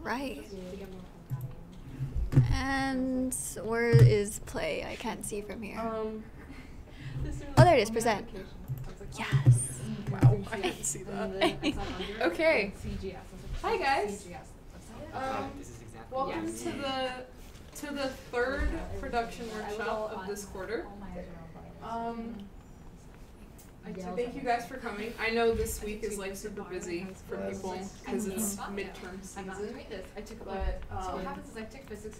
right. And where is play? I can't see from here. Oh, there it is. Present. Yes. Wow, I didn't see that. Okay. Hi guys. Welcome to the third production workshop of this quarter. Thank you guys for coming. I know this week is like super busy for people because it's midterm season. But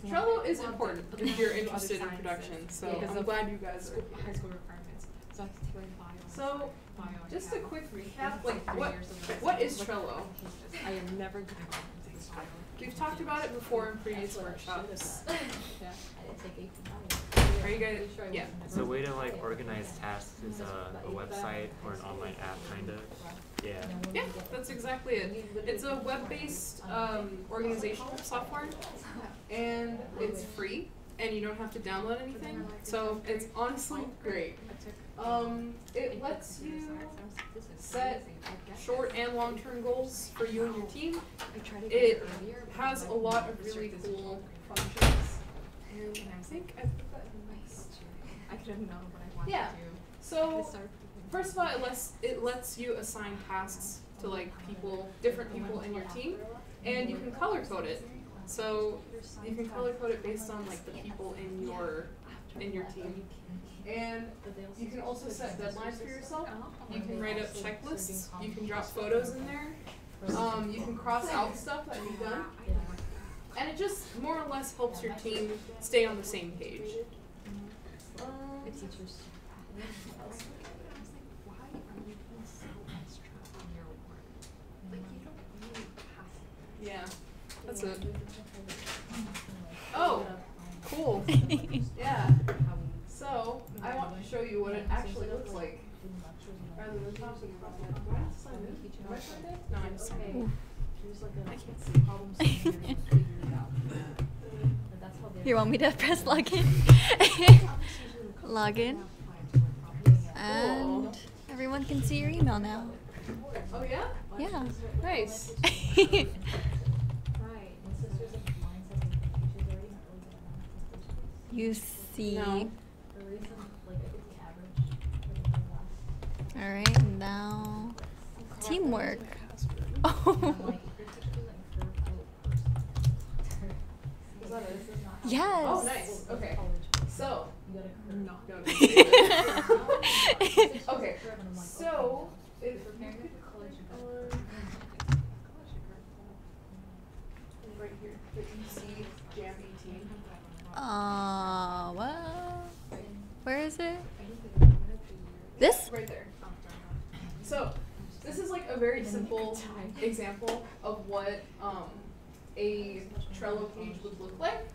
Trello is important if you're interested in production. So I'm glad you guys are here. So just a quick recap, like what is Trello? I am never going to We've talked about it before in previous workshops. Are you guys? Yeah. It's a way to like organize tasks. Is a website or an online app, kind of. Yeah. Yeah, that's exactly it. It's a web-based organizational software, and it's free, and you don't have to download anything. So it's honestly great. It lets you set short and long-term goals for you and your team. It has a lot of really cool functions, and I think I put that in my. I could have known what I wanted Yeah. to do. So first of all, it lets you assign tasks to like different people in your team, and you can color code it. So you can color code it based on like the people in your team. And you can also set deadlines for yourself. You can write up checklists. You can drop photos in there. You can cross out stuff that you've done. And it just more or less helps your team stay on the same page. Yeah, that's it. Oh, cool. Yeah. So, I want to show you what it actually looks like. Rather than talking about it. Do I have to sign in? Do I sign in? No, I just signed in. I can't see. You want me to press login? Login. And everyone can see your email now. Oh yeah? Yeah. Nice. UC. No. Alright, now teamwork. Oh. Yes. Oh, nice. Okay. So. No. Okay. So, if you could right here, the UC Jam 18. Well, where is it? This? Right there. So, this is like a very simple example of what a Trello page would look like.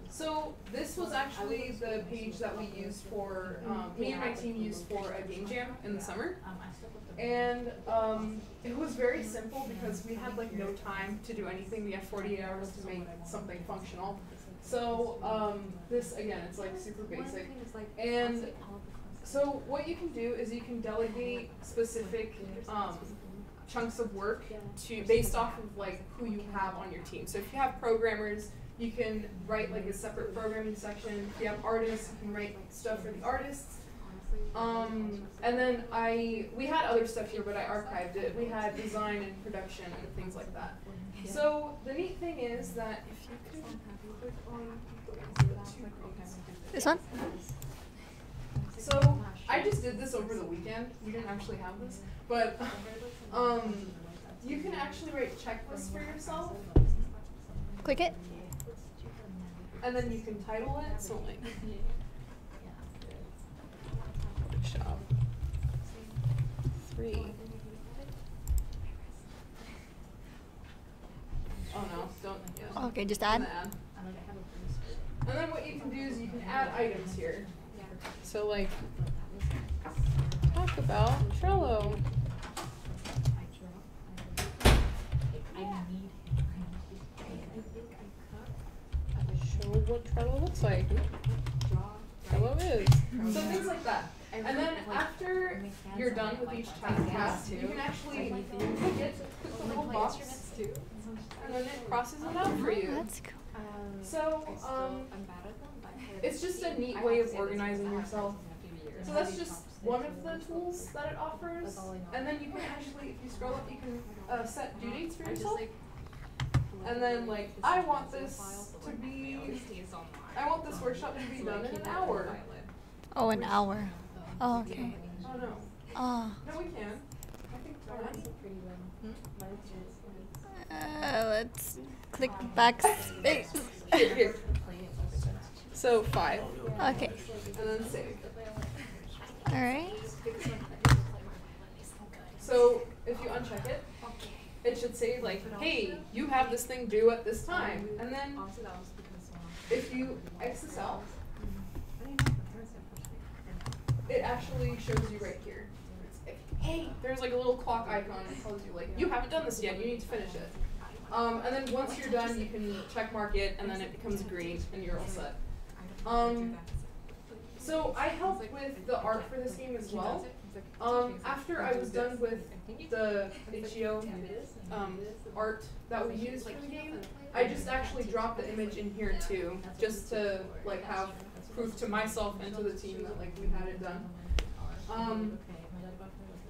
So this was actually the page that we used for, me and my team used for a game jam in the summer. And it was very simple because we had like no time to do anything. We had 48 hours to make something functional. So this, again, it's like super basic. And so what you can do is you can delegate specific chunks of work based off of like who you have on your team. So if you have programmers, you can write like a separate programming section. If you have artists, you can write stuff for the artists. And then we had other stuff here, but I archived it. We had design and production and things like that. So the neat thing is that if you could click on This one? So I just did this over the weekend. We didn't actually have this, but you can actually write checklists for yourself. Click it. And then you can title it, so like, workshop 3. Oh no, don't. Yeah. Okay, just add. And then what you can do is you can add items here. So like, talk about Trello. Show what Trello looks like. Trello is. So things like that. And then after you're done with each task, you can actually click the little box and then it crosses it out for you. That's cool. So, it's just a neat way of organizing yourself. So that's just one of the tools that it offers. And then you can actually, if you scroll up, you can set due dates for yourself. And then like, I want this workshop to be done in an hour. Oh, an hour. Oh, okay. Oh no. Oh. No, we can. I think Let's click backspace. Here. So 5. Okay. And then save. All right. So if you uncheck it, it should say like, hey, you have this thing due at this time. And then if you X this out, it actually shows you right here. Hey, there's like a little clock icon that tells you like, you haven't done this yet, you need to finish it. And then once you're done, you can check mark it, and then it becomes green, and you're all set. So I helped with the art for this game as well. After I was done with the HEO art that we used for the game, I just actually dropped the image in here too, just to like have proof to myself and to the team that like we had it done.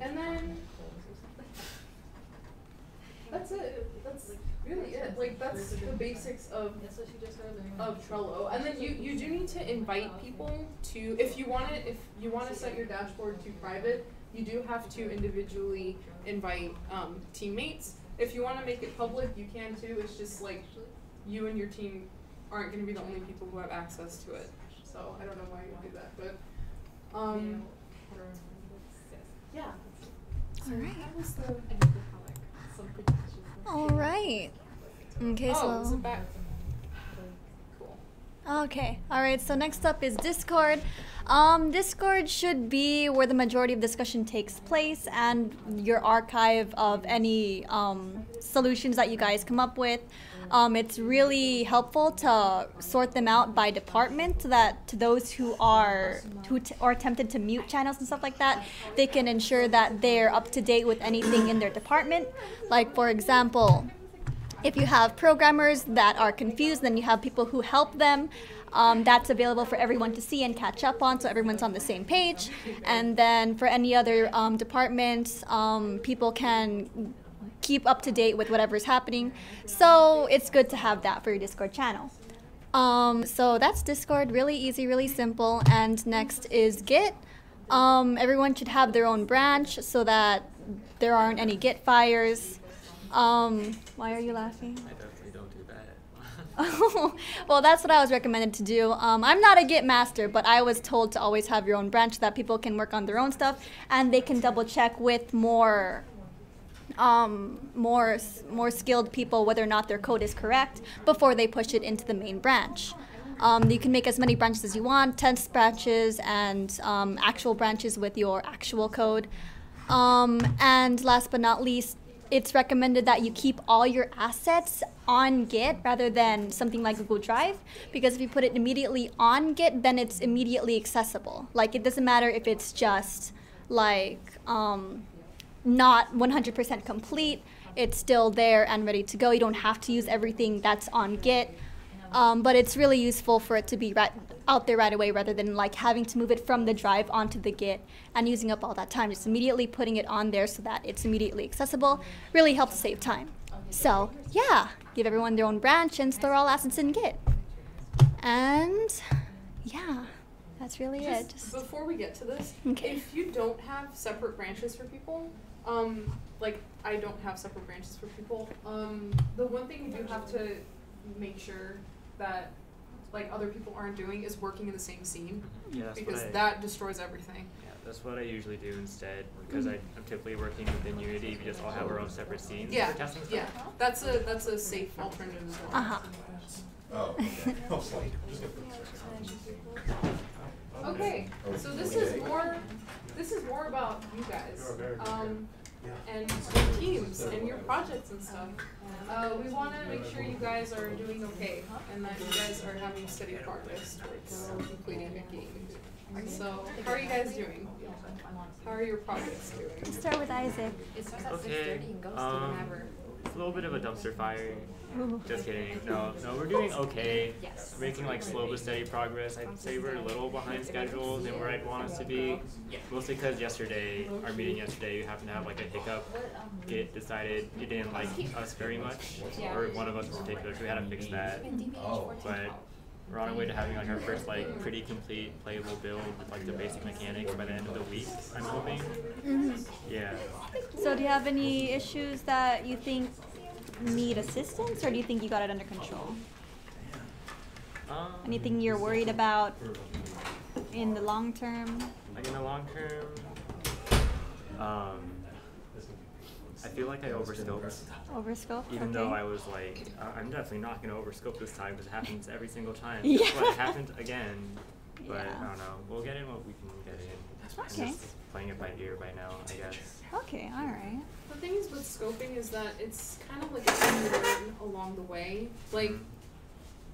And then that's it. That's really it. Like that's the basics of Trello. And then you do need to invite people to, if you want to set your dashboard to private, you do have to individually invite teammates. If you want to make it public, you can too. It's just like you and your team aren't going to be the only people who have access to it. So I don't know why you do that, but yeah. All right. That was the All right. Okay, is so. it back? Cool. Okay. All right. So next up is Discord. Discord should be where the majority of discussion takes place and your archive of any solutions that you guys come up with. It's really helpful to sort them out by department so that to those who are tempted to mute channels and stuff like that, they can ensure that they're up to date with anything in their department. Like for example, if you have programmers that are confused, then you have people who help them. That's available for everyone to see and catch up on, so everyone's on the same page. And then for any other departments, people can keep up to date with whatever's happening. So it's good to have that for your Discord channel. So that's Discord, really easy, really simple. And next is Git. Everyone should have their own branch so that there aren't any Git fires. Why are you laughing? I definitely don't do that. Well, that's what I was recommended to do. I'm not a Git master, but I was told to always have your own branch so that people can work on their own stuff and they can double check with more skilled people whether or not their code is correct before they push it into the main branch. You can make as many branches as you want, test branches and actual branches with your actual code. And last but not least, it's recommended that you keep all your assets on Git rather than something like Google Drive, because if you put it immediately on Git, then it's immediately accessible. Like it doesn't matter if it's just like not 100% complete, it's still there and ready to go. You don't have to use everything that's on Git, but it's really useful for it to be out there right away rather than like having to move it from the drive onto the Git and using up all that time. Just immediately putting it on there so that it's immediately accessible really helps save time. So yeah, give everyone their own branch and store all assets in Git. And yeah, that's really it. Just before we get to this, okay. If you don't have separate branches for people, like I don't have separate branches for people, the one thing you do have to make sure that like other people aren't doing is working in the same scene, because that destroys everything. Yeah, that's what I usually do instead, because I'm typically working within Unity. We just all have our own separate scenes for testing stuff. Yeah, that's a safe alternative as well. Oh, okay. Okay, so this is more about you guys, and your teams and your projects and stuff. We want to make sure you guys are doing okay and that you guys are having steady progress towards completing a game. So, how are you guys doing? How are your projects doing? Let's start with Isaac. Okay. It's a little bit of a dumpster fire. Ooh. Just kidding. No, we're doing okay. We're making like slow but steady progress. I'd say we're a little behind schedule than where I'd want us to be. Mostly because our meeting yesterday, we happened to have like a hiccup. Git decided it didn't like us very much, or one of us in particular, so we had to fix that. Oh. But we're on our way to having like our first like pretty complete playable build with like the basic mechanics by the end of the week, I'm hoping. Yeah. So do you have any issues that you think need assistance, or do you think you got it under control? Anything you're worried about in the long term? Like in the long term, I feel like I overscoped. Overscope? Even Okay. though I was like, I'm definitely not going to overscope this time because it happens every single time. Yeah. But it happened again. But Yeah. I don't know. We'll get in what we can get in. Okay. I'm just playing it by ear by now, I guess. Okay, alright. The thing is with scoping is that it's kind of like a thing you learn along the way. Like,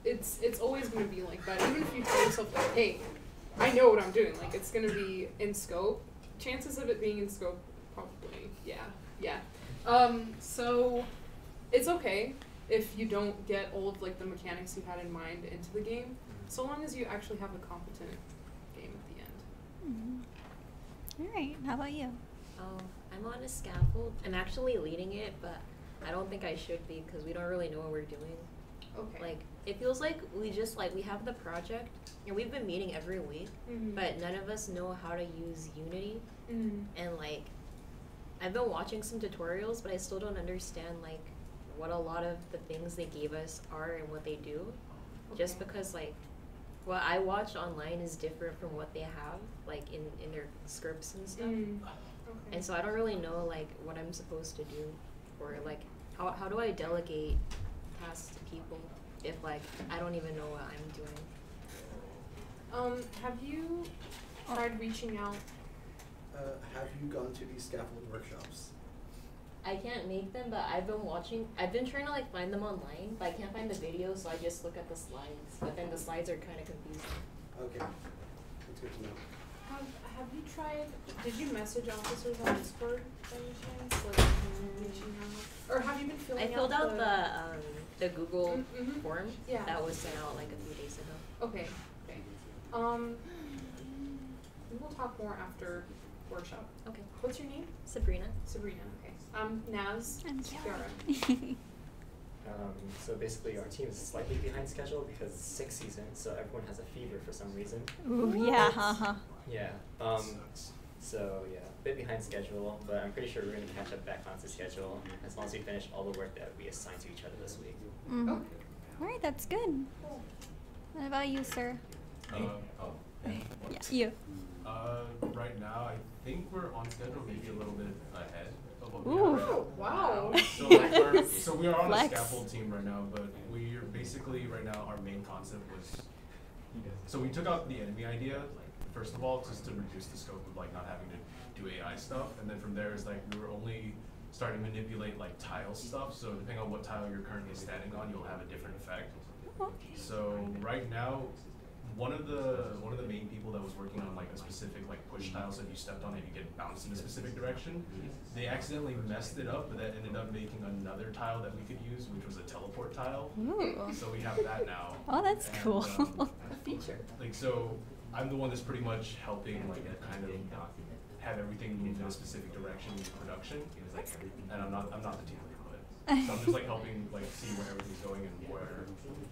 it's always going to be like that. Even if you tell yourself like, hey, I know what I'm doing. Like, it's going to be in scope. Chances of it being in scope, probably, yeah. So it's okay if you don't get all of like the mechanics you had in mind into the game, so long as you actually have a competent game at the end. Alright, how about you? I'm on a scaffold. I'm actually leading it, but I don't think I should be because we don't really know what we're doing. Okay. Like, it feels like we have the project and we've been meeting every week, but none of us know how to use Unity. And like, I've been watching some tutorials, but I still don't understand like what a lot of the things they gave us are and what they do. Just because like what I watch online is different from what they have like in their scripts and stuff. And so I don't really know like what I'm supposed to do, or like how do I delegate tasks to people if like I don't even know what I'm doing. Have you tried reaching out? Have you gone to these scaffold workshops? I can't make them, but I've been trying to like find them online, but I can't find the videos, so I just look at the slides. But then the slides are kind of confusing. Okay, that's good to know. Have you tried? Did you message officers on Discord by any chance? Like reaching out, or have you been filling I out filled out the Google Mhm. form Yeah. that was sent out like a few days ago. Okay. We will talk more after workshop. Okay. What's your name? Sabrina. Sabrina. Okay. Naz. I'm Kiara. So basically our team is slightly behind schedule because it's 6th season, so everyone has a fever for some reason. Ooh, yeah, haha. Yeah. So yeah, a bit behind schedule, but I'm pretty sure we're going to catch up back onto schedule as long as we finish all the work that we assigned to each other this week. Mhm. Alright, that's good. What about you, sir? Yeah, you. Right now, I think we're on schedule, maybe a little bit ahead of what we Ooh. have right now. Wow. So we are on Flex. a scaffold team right now, but we're basically right now our main concept was, so we took out the enemy idea first of all just to reduce the scope of like not having to do AI stuff, and then from there is like we were only starting to manipulate like tile stuff. So depending on what tile you're currently standing on, you'll have a different effect. So right now, one of the main people that was working on like a specific like push tile, so if you stepped on it, you get bounced in a specific direction. They accidentally messed it up, but that ended up making another tile that we could use, which was a teleport tile. Ooh. So we have that now. Oh, that's And, cool. A feature. Like so, I'm the one that's pretty much helping like kind of have everything move in a specific direction in production. And I'm not the team lead, but so I'm just like helping like see where everything's going and where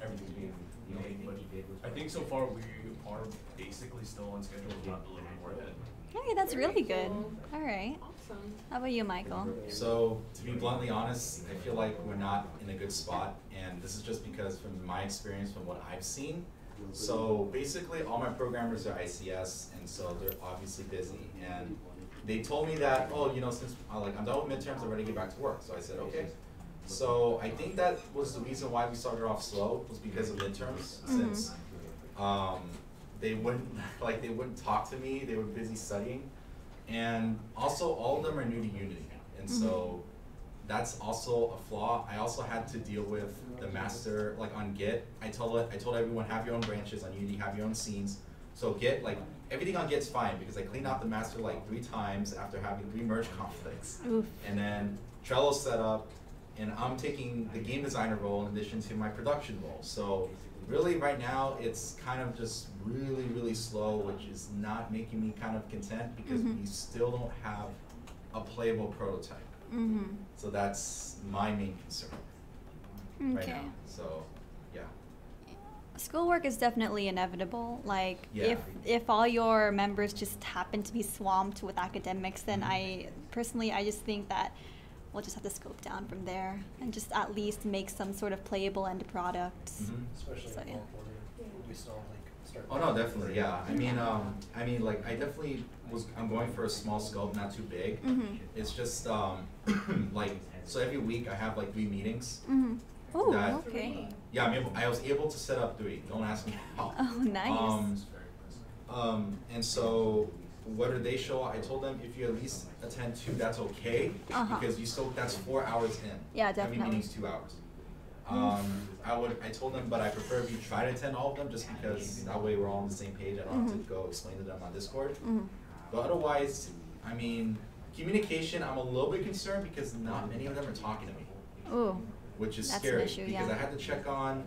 everything's being made. But I think so far we are basically still on schedule, if not a little bit more ahead. Okay, that's really good. Alright. Awesome. How about you, Michael? So, to be bluntly honest, I feel like we're not in a good spot, and this is just because from my experience, from what I've seen. So basically, all my programmers are ICS, and so they're obviously busy. And they told me that, oh, you know, since I'm done with midterms, I'm ready to get back to work. So I said, okay. So I think that was the reason why we started off slow, was because of midterms, since they wouldn't talk to me. They were busy studying, and also all of them are new to Unity, and so that's also a flaw. I also had to deal with the master, like on Git. I told everyone, have your own branches on Unity, have your own scenes. So Git, like everything on Git's fine because I cleaned out the master like 3 times after having 3 merge conflicts. Oof. And then Trello set up, and I'm taking the game designer role in addition to my production role. So really right now it's kind of just really slow, which is not making me kind of content because we still don't have a playable prototype. So that's my main concern right now. So yeah. Schoolwork is definitely inevitable. Like Yeah. if all your members just happen to be swamped with academics, then I just think that we'll just have to scope down from there and just at least make some sort of playable end product. Especially So, in yeah. fall quarter, we still like start. Oh no, definitely, yeah. I mean, like I definitely I'm going for a small scope, not too big. It's just like so every week I have like 3 meetings. Oh, That- okay. Yeah, I was able to set up 3. Don't ask me how. Oh, nice. And so whether they show up, I told them if you at least attend 2, that's okay, because you still that's 4 hours in. Yeah, Every definitely. meeting's 2 hours. I told them, but I prefer if you try to attend all of them, just because that way we're all on the same page. I don't have to go explain to them on Discord. But otherwise, I mean, communication, I'm a little bit concerned because not many of them are talking to me, Ooh. which is That's an scary issue, because yeah. I had to check on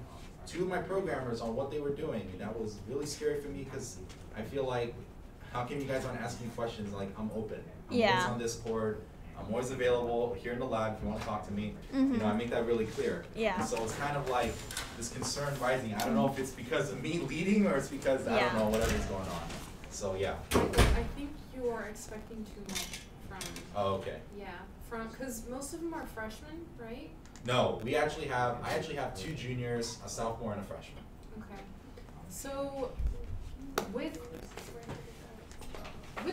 2 of my programmers on what they were doing, and that was really scary for me because I feel like, how can you guys not ask me questions? Like, I'm open. I'm Yeah. always on Discord. I'm always available here in the lab if you want to talk to me. You know, I make that really clear. Yeah. So it's kind of like this concern rising. I don't know if it's because of me leading or it's because I don't know whatever's going on. So yeah. I think you are expecting too much from. Oh, okay. Yeah, because most of them are freshmen, right? No, I actually have 2 juniors, a sophomore, and a freshman. Okay. So with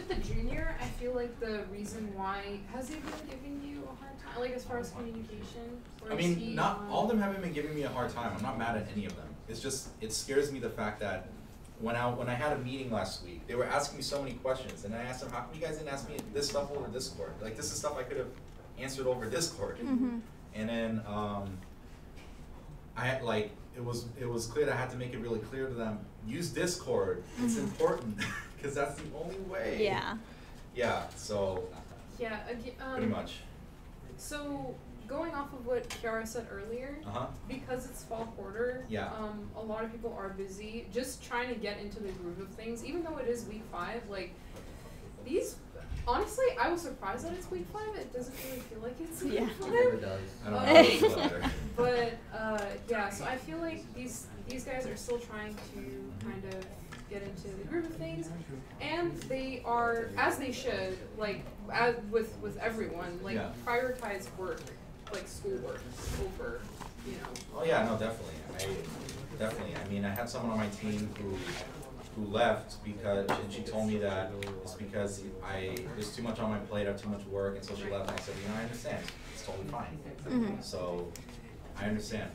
the junior, I feel like the reason why has he been giving you a hard time, like as far as communication? Or I is he mean, not on- all of them haven't been giving me a hard time. I'm not mad at any of them. It's just it scares me the fact that when I had a meeting last week, they were asking me so many questions, and I asked them, how come you guys didn't ask me this stuff over Discord? Like this is stuff I could have answered over Discord. And then I had like it was clear that I had to make it really clear to them. Use Discord. It's important because that's the only way. Yeah. Yeah. So Yeah. pretty much. So going off of what Kiara said earlier, because it's fall quarter, Yeah. a lot of people are busy just trying to get into the groove of things. Even though it is week 5, like these. Honestly, I was surprised that it's week 5. It doesn't really feel like it's week 5. It never does. I don't know. But yeah, so I feel like these guys are still trying to kind of get into the groove of things, and they are, as they should, like as with everyone, like prioritize work, like schoolwork over, you know. Oh yeah, no, definitely. I mean, I had someone on my team who left because, and she told me that it's because there's too much on my plate, I have too much work, and so she left. And I said, I understand. It's totally fine. So I understand.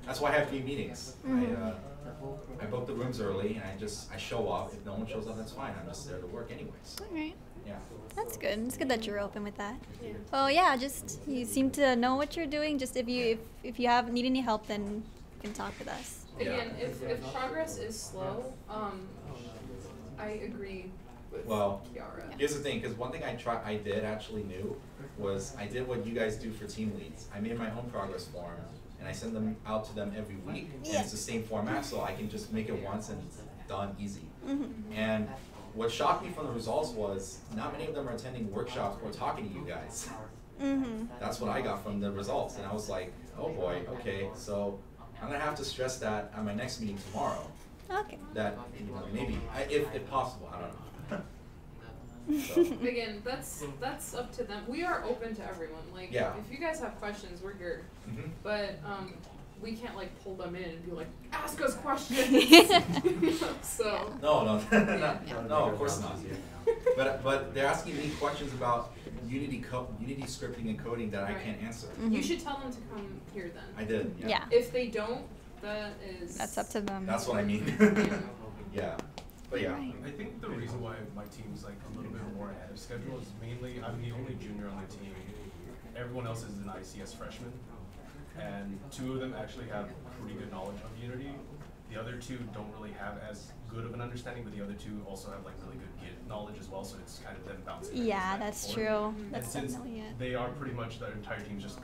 That's why I have 3 meetings. I book the rooms early, and I show up. If no one shows up, that's fine. I'm just there to work anyways. All right. Yeah. That's good. It's good that you're open with that. Yeah. Oh yeah, just you seem to know what you're doing. Just if you need any help, then you can talk with us. Again, if progress is slow, I agree with Kiara. Here's the thing, because one thing I did actually knew was I did what you guys do for team leads. I made my own progress form, and I send them out to them every week. And it's the same format, so I can just make it once and it's done easy. And what shocked me from the results was not many of them are attending workshops or talking to you guys. That's what I got from the results, and I was like, oh boy, okay, so I'm gonna have to stress that at my next meeting tomorrow. Okay. That maybe, if possible, I don't know. So. Again, that's up to them. We are open to everyone. Like, if you guys have questions, we're here. But we can't like pull them in and be like, ask us questions. So. No, of course not. But they're asking me questions about Unity scripting and coding that I can't answer. You should tell them to come here then. I did. Yeah. If they don't, that's up to them. That's what I mean. Yeah. But yeah. I think the reason why my team's like a little bit more ahead of schedule is mainly I'm the only junior on the team. Everyone else is an ICS freshman, and 2 of them actually have pretty good knowledge of Unity. The other 2 don't really have as good of an understanding, but the other 2 also have like really good Git knowledge as well, so it's kind of them bouncing. Yeah, that's true. And That's since definitely it. they are pretty much, their entire team's just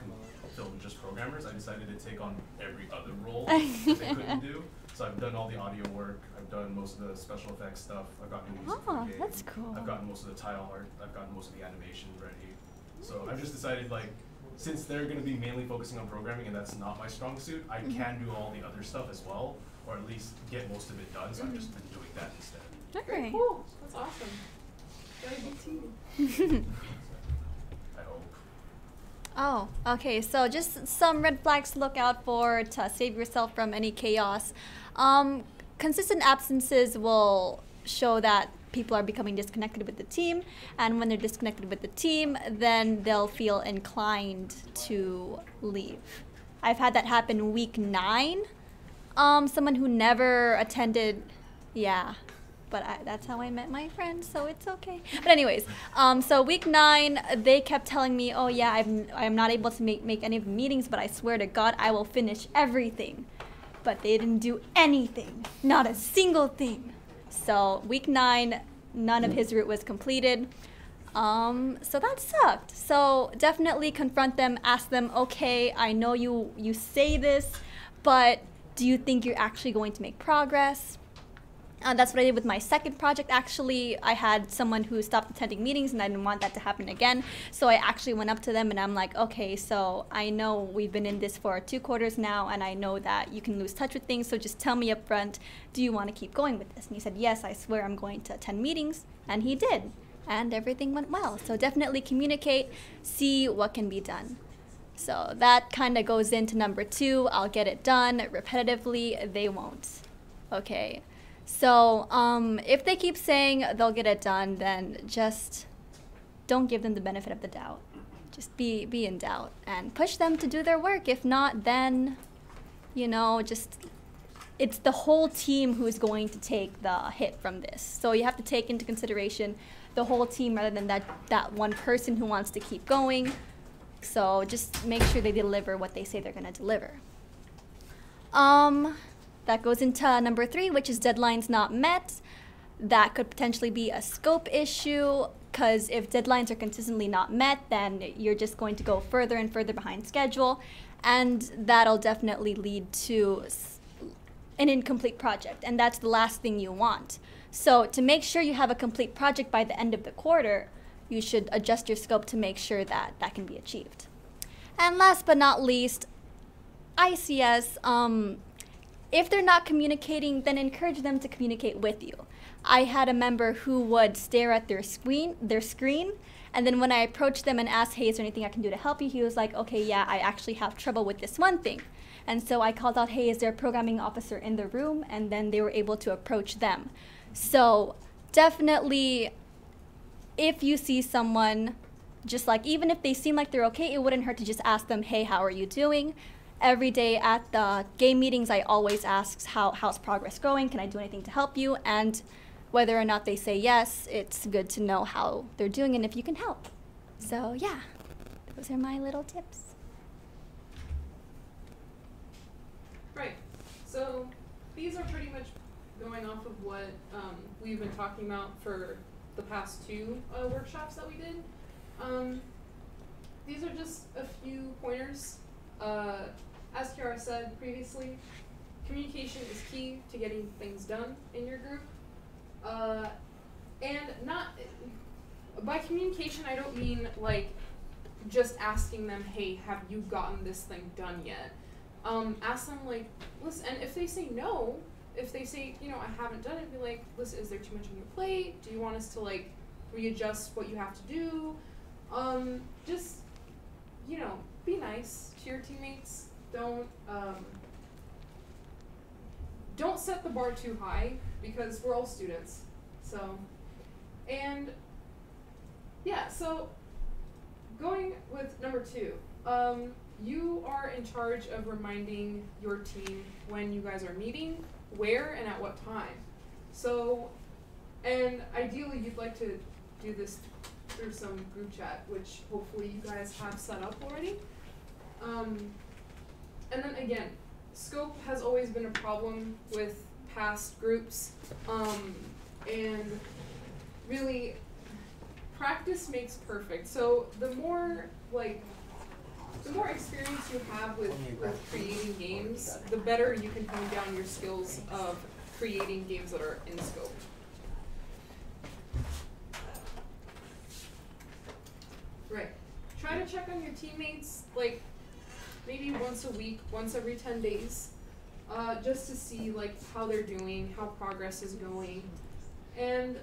filled with just programmers, I decided to take on every other role that they couldn't do. So I've done all the audio work, I've done most of the special effects stuff, I've gotten music for the game, that's cool. I've gotten most of the tile art, I've gotten most of the animation ready. So I've just decided, like, since they're going to be mainly focusing on programming and that's not my strong suit, I can do all the other stuff as well, or at least get most of it done, so I've just been doing that instead. Okay. Cool. That's awesome. Very I hope. Oh, okay. So just some red flags to look out for to save yourself from any chaos. Consistent absences will show that people are becoming disconnected with the team, and when they're disconnected with the team, then they'll feel inclined to leave. I've had that happen week 9. Someone who never attended, yeah. But that's how I met my friend, so it's okay. But anyways, so week 9, they kept telling me, oh yeah, I'm not able to make any of the meetings, but I swear to God, I will finish everything. But they didn't do anything, not a single thing. So week 9, none of his route was completed. So that sucked. So definitely confront them, ask them, okay, I know you say this, but do you think you're actually going to make progress? That's what I did with my second project. Actually, I had someone who stopped attending meetings and I didn't want that to happen again. So I actually went up to them and I'm like, okay, so I know we've been in this for 2 quarters now and I know that you can lose touch with things. So just tell me up front, do you want to keep going with this? And he said, yes, I swear I'm going to attend meetings. And he did. And everything went well. So definitely communicate, see what can be done. So that kind of goes into number 2. I'll get it done repetitively. They won't. Okay. So if they keep saying they'll get it done, then just don't give them the benefit of the doubt. Just be in doubt and push them to do their work. If not, then, you know, just it's the whole team who's going to take the hit from this. So you have to take into consideration the whole team rather than that one person who wants to keep going. So just make sure they deliver what they say they're going to deliver. That goes into number 3, which is deadlines not met. That could potentially be a scope issue, because if deadlines are consistently not met, then you're just going to go further and further behind schedule, and that'll definitely lead to an incomplete project, and that's the last thing you want. So to make sure you have a complete project by the end of the quarter, you should adjust your scope to make sure that that can be achieved. And last but not least, ICS, if they're not communicating, then encourage them to communicate with you. I had a member who would stare at their screen, and then when I approached them and asked, hey, is there anything I can do to help you? He was like, okay, yeah, I actually have trouble with this one thing. And so I called out, hey, is there a programming officer in the room? And then they were able to approach them. So definitely, if you see someone, just like, even if they seem like they're okay, it wouldn't hurt to just ask them, hey, how are you doing? Every day at the game meetings, I always ask, how's progress going? Can I do anything to help you? And whether or not they say yes, it's good to know how they're doing and if you can help. So yeah, those are my little tips. Right. So these are pretty much going off of what we've been talking about for the past 2 workshops that we did. These are just a few pointers. As Kiara said previously, communication is key to getting things done in your group. And not, by communication I don't mean like just asking them, hey, have you gotten this thing done yet? Ask them like, listen, and if they say no, if they say, you know, I haven't done it, be like, listen, is there too much on your plate? Do you want us to like readjust what you have to do? Just, you know, be nice to your teammates. Don't set the bar too high, because we're all students. So, and yeah, so going with number 2, you are in charge of reminding your team when you guys are meeting, where and at what time. So, and ideally you'd like to do this through some group chat, which hopefully you guys have set up already. And then again, scope has always been a problem with past groups, and really, practice makes perfect. So the more like the more experience you have with creating games, the better you can hone down your skills of creating games that are in scope. Right. Try to check on your teammates, like, maybe once a week, once every 10 days, just to see, like, how they're doing, how progress is going. And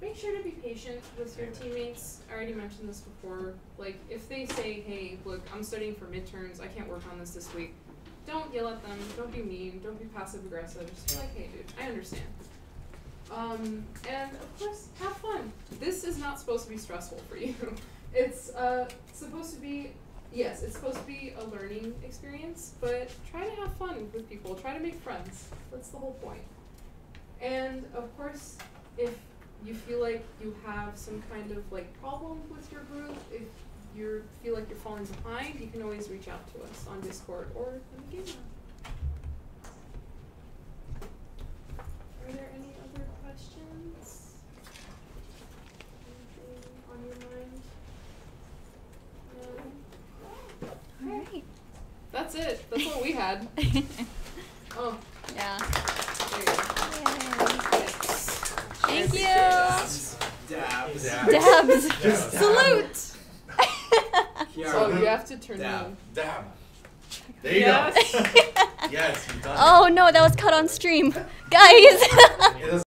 make sure to be patient with your teammates. I already mentioned this before. Like, if they say, hey, look, I'm studying for midterms, I can't work on this week, don't yell at them, don't be mean, don't be passive aggressive. Just be like, hey, dude, I understand. And of course, have fun. This is not supposed to be stressful for you. It's supposed to be, yes, it's supposed to be a learning experience, but try to have fun with people. Try to make friends. That's the whole point. And of course, if you feel like you have some kind of like problem with your group, if you feel like you're falling behind, you can always reach out to us on Discord or in the game lab. Are there any other questions? Anything on your mind? No? Alright. That's it. That's what we had. Oh. Yeah. There you go. Yes. Thank you. Dabs. Dabs. Salute. So you have to turn on. Dab. There you Yes. go. Yes, you've done it. Oh no, that was cut on stream. Guys. It is